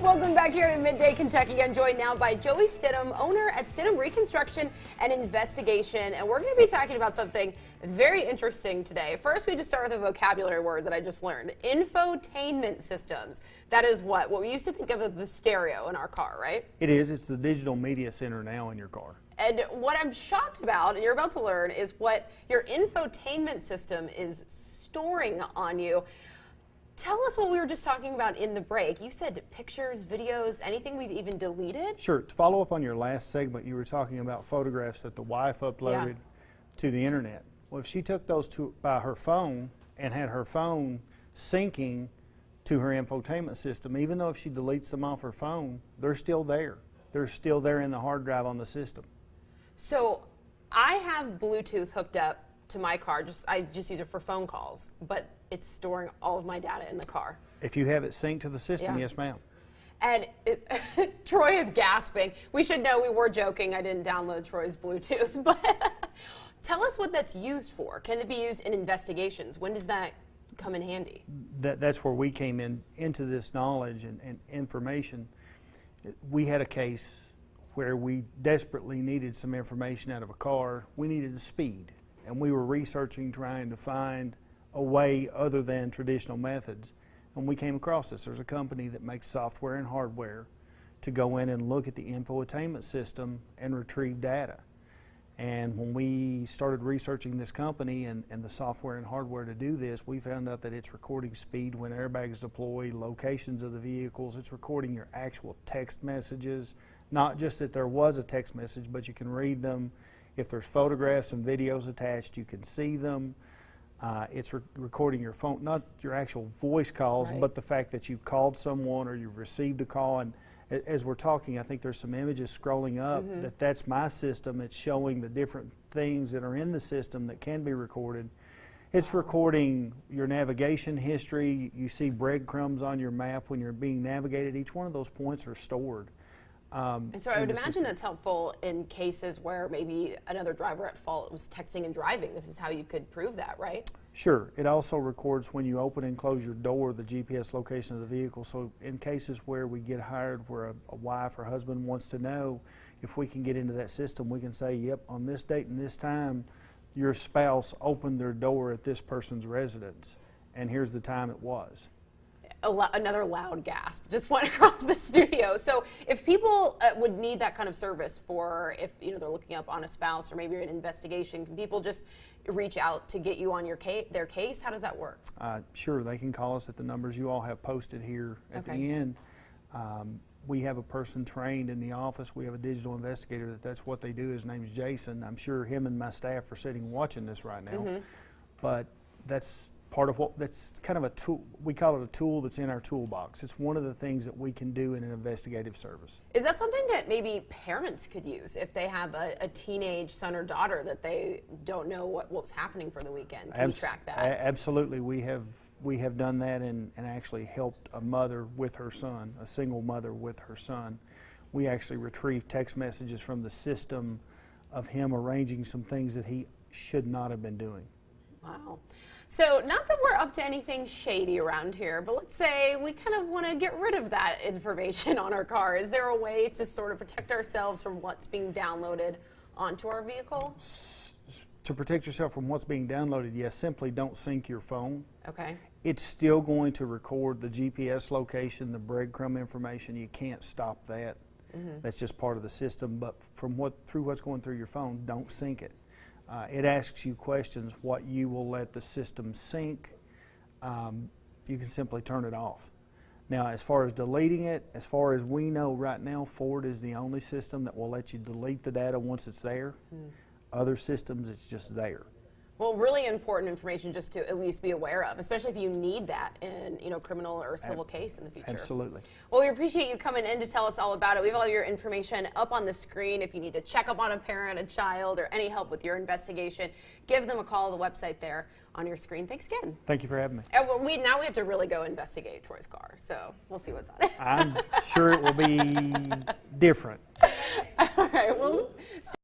Welcome back here to Midday Kentucky. I'm joined now by Joey Stidham, owner at Stidham Reconstruction and Investigation, and we're going to be talking about something very interesting today. First, we just start with a vocabulary word that I just learned: infotainment systems. That is what we used to think of as the stereo in our car, right? It is. It's the digital media center now in your car. And what I'm shocked about, and you're about to learn, is what your infotainment system is storing on you. Tell us what we were just talking about in the break. You said pictures, videos, anything we've even deleted? Sure. To follow up on your last segment, you were talking about photographs that the wife uploaded to the internet. Well, if she took those by her phone and had her phone syncing to her infotainment system, even though if she deletes them off her phone, they're still there. They're still there in the hard drive on the system. So I have Bluetooth hooked up to my car. I just use it for phone calls, but it's storing all of my data in the car. If you have it synced to the system, yes, ma'am. And Troy is gasping. We should know we were joking. I didn't download Troy's Bluetooth, but tell us what that's used for. Can it be used in investigations? When does that come in handy? That's where we came into this knowledge and information. We had a case where we desperately needed some information out of a car. We needed the speed, and we were researching, trying to find a way other than traditional methods. And we came across this. There's a company that makes software and hardware to go in and look at the infotainment system and retrieve data. And when we started researching this company and the software and hardware to do this, we found out that it's recording speed when airbags deploy, locations of the vehicles. It's recording your actual text messages, not just that there was a text message, but you can read them. If there's photographs and videos attached, you can see them. It's recording your phone, not your actual voice calls, but the fact that you've called someone or you've received a call. And as we're talking, I think there's some images scrolling up that's my system. It's showing the different things that are in the system that can be recorded. It's recording your navigation history. You see breadcrumbs on your map when you're being navigated. Each one of those points are stored. And so I would imagine that's helpful in cases where maybe another driver at fault was texting and driving. This is how you could prove that, right? Sure. It also records when you open and close your door, the GPS location of the vehicle. So in cases where we get hired, where a wife or husband wants to know, if we can get into that system, we can say, yep, on this date and this time, your spouse opened their door at this person's residence, and here's the time it was. Another loud gasp just went across the studio. So if people would need that kind of service for if they're looking up on a spouse or maybe an investigation, can people just reach out to get you on their case? How does that work? Sure, they can call us at the numbers you all have posted here at the end. We have a person trained in the office. We have a digital investigator that's what they do. His name's Jason. I'm sure him and my staff are sitting watching this right now. But that's part of that's kind of a tool. We call it a tool that's in our toolbox. It's one of the things that we can do in an investigative service. Is that something that maybe parents could use if they have a teenage son or daughter that they don't know what's happening for the weekend? Can you track that? Absolutely. We have done that and actually helped a mother with her son, a single mother with her son. We actually retrieved text messages from the system of him arranging some things that he should not have been doing. Wow. So not that we're up to anything shady around here, but let's say we kind of want to get rid of that information on our car. Is there a way to sort of protect ourselves from what's being downloaded onto our vehicle? To protect yourself from what's being downloaded, yes, simply don't sync your phone. Okay. It's still going to record the GPS location, the breadcrumb information. You can't stop that. That's just part of the system. But through what's going through your phone, don't sync it. It asks you questions, what you will let the system sync. You can simply turn it off. Now, as far as deleting it, as far as we know right now, Ford is the only system that will let you delete the data once it's there. Other systems, it's just there. Well, really important information just to at least be aware of, especially if you need that in criminal or civil case in the future. Absolutely. Well, we appreciate you coming in to tell us all about it. We have all your information up on the screen. If you need to check up on a parent, a child, or any help with your investigation, give them a call. The website there on your screen. Thanks again. Thank you for having me. And now we have to really go investigate Troy's car, so we'll see what's on it. I'm sure it will be different. All right. Well.